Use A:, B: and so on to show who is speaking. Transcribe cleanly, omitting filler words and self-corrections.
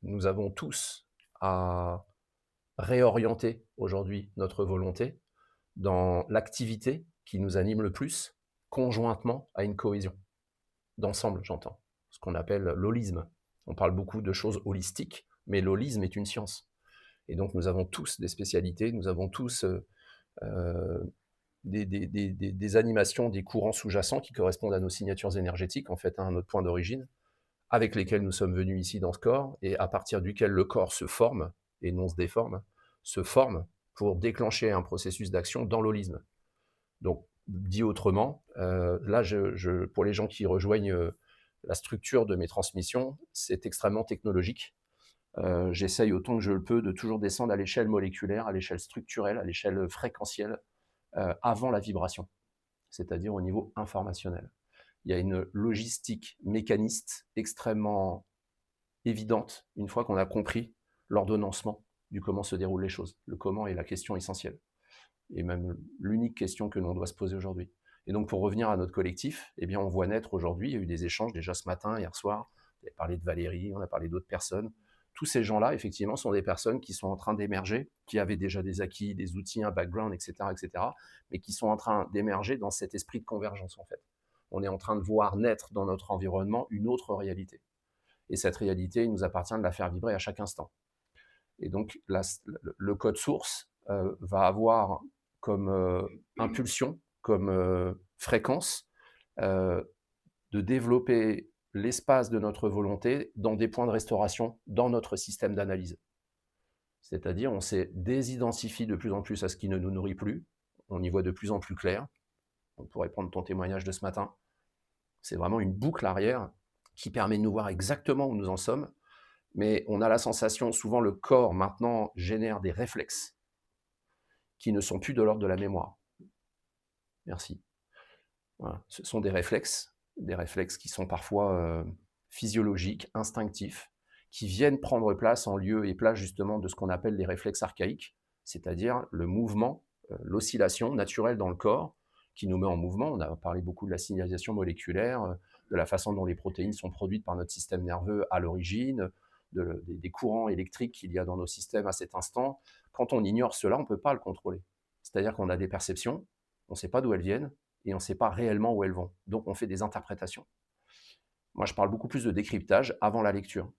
A: nous avons tous à réorienter aujourd'hui notre volonté dans l'activité qui nous anime le plus, conjointement à une cohésion, d'ensemble j'entends, ce qu'on appelle l'holisme. On parle beaucoup de choses holistiques, mais l'holisme est une science. Et donc nous avons tous des spécialités, nous avons tous des animations, des courants sous-jacents qui correspondent à nos signatures énergétiques, en fait, à notre point d'origine, avec lesquels nous sommes venus ici dans ce corps, et à partir duquel le corps se forme, et non se déforme, se forme pour déclencher un processus d'action dans l'holisme. Donc, dit autrement, là, pour les gens qui rejoignent la structure de mes transmissions, c'est extrêmement technologique. J'essaye autant que je le peux de toujours descendre à l'échelle moléculaire, à l'échelle structurelle, à l'échelle fréquentielle, avant la vibration, c'est-à-dire au niveau informationnel. Il y a une logistique mécaniste extrêmement évidente une fois qu'on a compris l'ordonnancement du comment se déroulent les choses. Le comment est la question essentielle, et même l'unique question que l'on doit se poser aujourd'hui. Et donc pour revenir à notre collectif, eh bien on voit naître aujourd'hui, il y a eu des échanges déjà ce matin, hier soir, on a parlé de Valérie, on a parlé d'autres personnes. Tous ces gens-là, effectivement, sont des personnes qui sont en train d'émerger, qui avaient déjà des acquis, des outils, un background, etc., mais qui sont en train d'émerger dans cet esprit de convergence, en fait. On est en train de voir naître dans notre environnement une autre réalité. Et cette réalité, il nous appartient de la faire vibrer à chaque instant. Et donc, le code source va avoir comme impulsion, comme fréquence, euh, de développer l'espace de notre volonté dans des points de restauration dans notre système d'analyse. C'est-à-dire, on s'est désidentifié de plus en plus à ce qui ne nous nourrit plus, on y voit de plus en plus clair. On pourrait prendre ton témoignage de ce matin. C'est vraiment une boucle arrière qui permet de nous voir exactement où nous en sommes, mais on a la sensation, souvent le corps maintenant génère des réflexes qui ne sont plus de l'ordre de la mémoire. Merci. Voilà. Ce sont des réflexes qui sont parfois physiologiques, instinctifs, qui viennent prendre place en lieu et place justement de ce qu'on appelle les réflexes archaïques, c'est-à-dire le mouvement, l'oscillation naturelle dans le corps qui nous met en mouvement. On a parlé beaucoup de la signalisation moléculaire, de la façon dont les protéines sont produites par notre système nerveux à l'origine, des courants électriques qu'il y a dans nos systèmes à cet instant. Quand on ignore cela, on ne peut pas le contrôler. C'est-à-dire qu'on a des perceptions, on ne sait pas d'où elles viennent, et on ne sait pas réellement où elles vont. Donc on fait des interprétations. Moi, je parle beaucoup plus de décryptage avant la lecture.